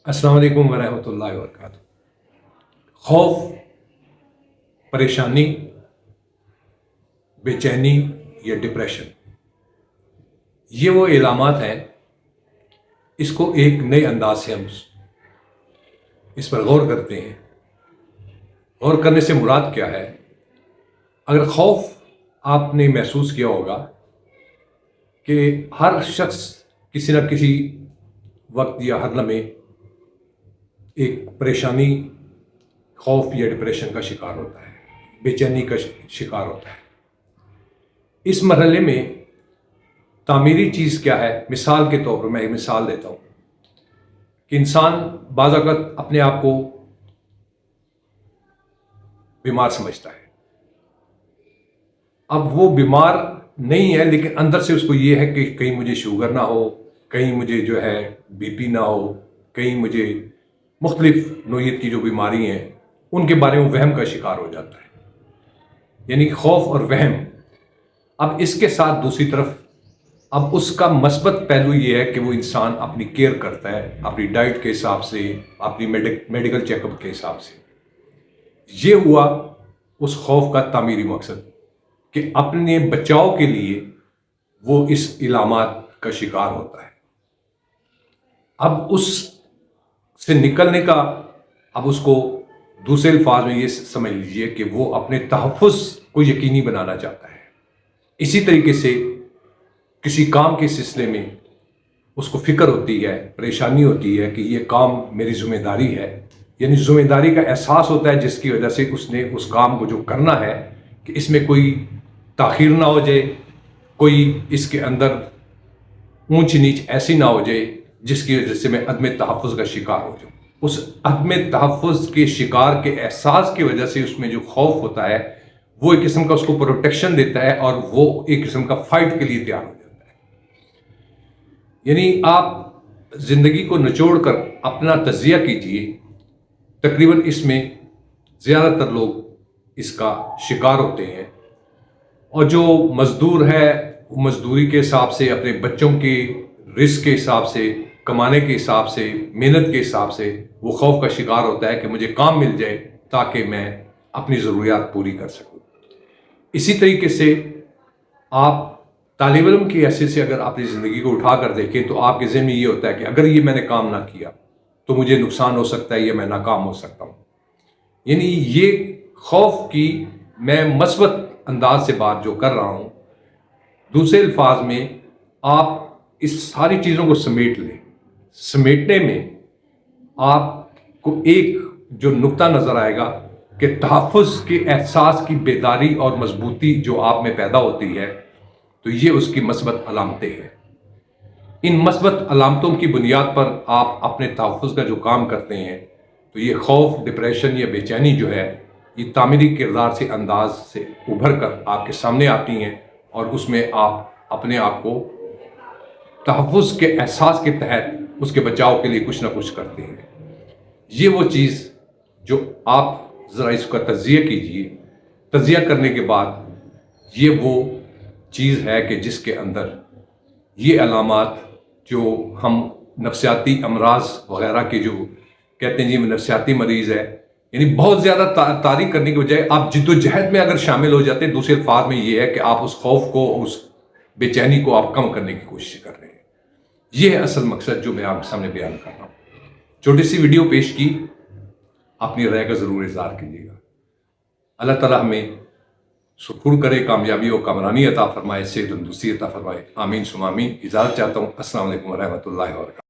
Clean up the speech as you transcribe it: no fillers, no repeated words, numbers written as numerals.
अस्सलाम वालेकुम वरहमतुल्लाहि वबरकातुहू। खौफ, परेशानी, बेचैनी या डिप्रेशन, ये वो इलामात हैं। इसको एक नए अंदाज से हम इस पर गौर करते हैं। गौर करने से मुराद क्या है? अगर खौफ आपने महसूस किया होगा कि हर शख्स किसी न किसी वक्त या हर लम्हे एक परेशानी, खौफ या डिप्रेशन का शिकार होता है, बेचैनी का शिकार होता है। इस मरहले में तामीरी चीज़ क्या है? मिसाल के तौर पर मैं एक मिसाल देता हूँ कि इंसान बाज़ औक़ात अपने आप को बीमार समझता है। अब वो बीमार नहीं है, लेकिन अंदर से उसको ये है कि कहीं मुझे शुगर ना हो, कहीं मुझे जो है बीपी ना हो, कहीं मुझे मुख्तलिफ नोयत की जो बीमारी हैं उनके बारे में वहम का शिकार हो जाता है, यानी खौफ और वहम। अब इसके साथ दूसरी तरफ अब उसका मस्बत पहलू ये है कि वो इंसान अपनी केयर करता है, अपनी डाइट के हिसाब से, अपनी मेडिकल चेकअप के हिसाब से। ये हुआ उस खौफ का तामीरी मकसद कि अपने बचाव के लिए वो इस इलामात का शिकार होता है। अब उस से निकलने का, अब उसको दूसरे अल्फाज में ये समझ लीजिए कि वो अपने तहफ़्फ़ुज़ को यकीनी बनाना चाहता है। इसी तरीके से किसी काम के सिलसिले में उसको फ़िक्र होती है, परेशानी होती है कि ये काम मेरी ज़िम्मेदारी है, यानी ज़िम्मेदारी का एहसास होता है, जिसकी वजह से उसने उस काम को जो करना है कि इसमें कोई ताख़ीर ना हो जाए, कोई इसके अंदर ऊंच नीच ऐसी ना हो जाए जिसकी वजह से मैं अदम तहफ़्फ़ुज़ का शिकार हो जाऊँ। उस अदम तहफ़्फ़ुज़ के शिकार के एहसास की वजह से उसमें जो खौफ होता है वो एक किस्म का उसको प्रोटेक्शन देता है और वो एक किस्म का फ़ाइट के लिए तैयार हो जाता है। यानी आप ज़िंदगी को निचोड़ कर अपना तज़किया कीजिए। तकरीबन इसमें ज़्यादातर लोग इसका शिकार होते हैं, और जो मज़दूर है वो मज़दूरी के हिसाब से, अपने बच्चों के रिस्क के हिसाब से, कमाने के हिसाब से, मेहनत के हिसाब से वो खौफ का शिकार होता है कि मुझे काम मिल जाए ताकि मैं अपनी ज़रूरियात पूरी कर सकूं। इसी तरीके से आप तालिब इल्म की हैसियत से अगर अपनी ज़िंदगी को उठा कर देखें तो आपके ज़हन में ये होता है कि अगर ये मैंने काम ना किया तो मुझे नुकसान हो सकता है या मैं नाकाम हो सकता हूँ। यानी ये खौफ की मैं मस्बत अंदाज से बात जो कर रहा हूँ, दूसरे अल्फाज में आप इस सारी चीज़ों को समेट लें। समेटने में आपको एक जो नुक्ता नज़र आएगा कि तहफ़्फ़ुज़ के एहसास की बेदारी और मजबूती जो आप में पैदा होती है, तो ये उसकी मस्बत अलामतें हैं। इन मस्बत अलामतों की बुनियाद पर आप अपने तहफ़्फ़ुज़ का जो काम करते हैं, तो ये खौफ, डिप्रेशन या बेचैनी जो है ये तामीरी किरदार से अंदाज से उभर कर आपके सामने आती हैं, और उसमें आप अपने आप को तहफ़्फ़ुज़ के एहसास के तहत उसके बचाव के लिए कुछ ना कुछ करते हैं। ये वो चीज़ जो आप ज़रा इसका तज़किया कीजिए। तज़किया करने के बाद ये वो चीज़ है कि जिसके अंदर ये अलामात जो हम नफ्सियाती अमराज वग़ैरह के जो कहते हैं जी नफ्सियाती मरीज़ है, यानी बहुत ज़्यादा तारीक़ करने की बजाय आप जिद्दोजहद में अगर शामिल हो जाते हैं, दूसरे अल्फाज में ये है कि आप उस खौफ को, उस बेचैनी को आप कम करने की कोशिश कर रहे हैं। ये है असल मकसद जो मैं आपके सामने बयान कर रहा हूँ। छोटी सी वीडियो पेश की, अपनी राय का ज़रूर इज़हार कीजिएगा। अल्लाह ताला हमें सुकून करे, कामयाबी और कामरानी अता फरमाए, सेहत तंदुरुस्ती अता फरमाए। आमीन सुमा आमीन। इजाज़त चाहता हूँ। अस्सलाम वालेकुम व रहमतुल्लाहि व बरकातहू।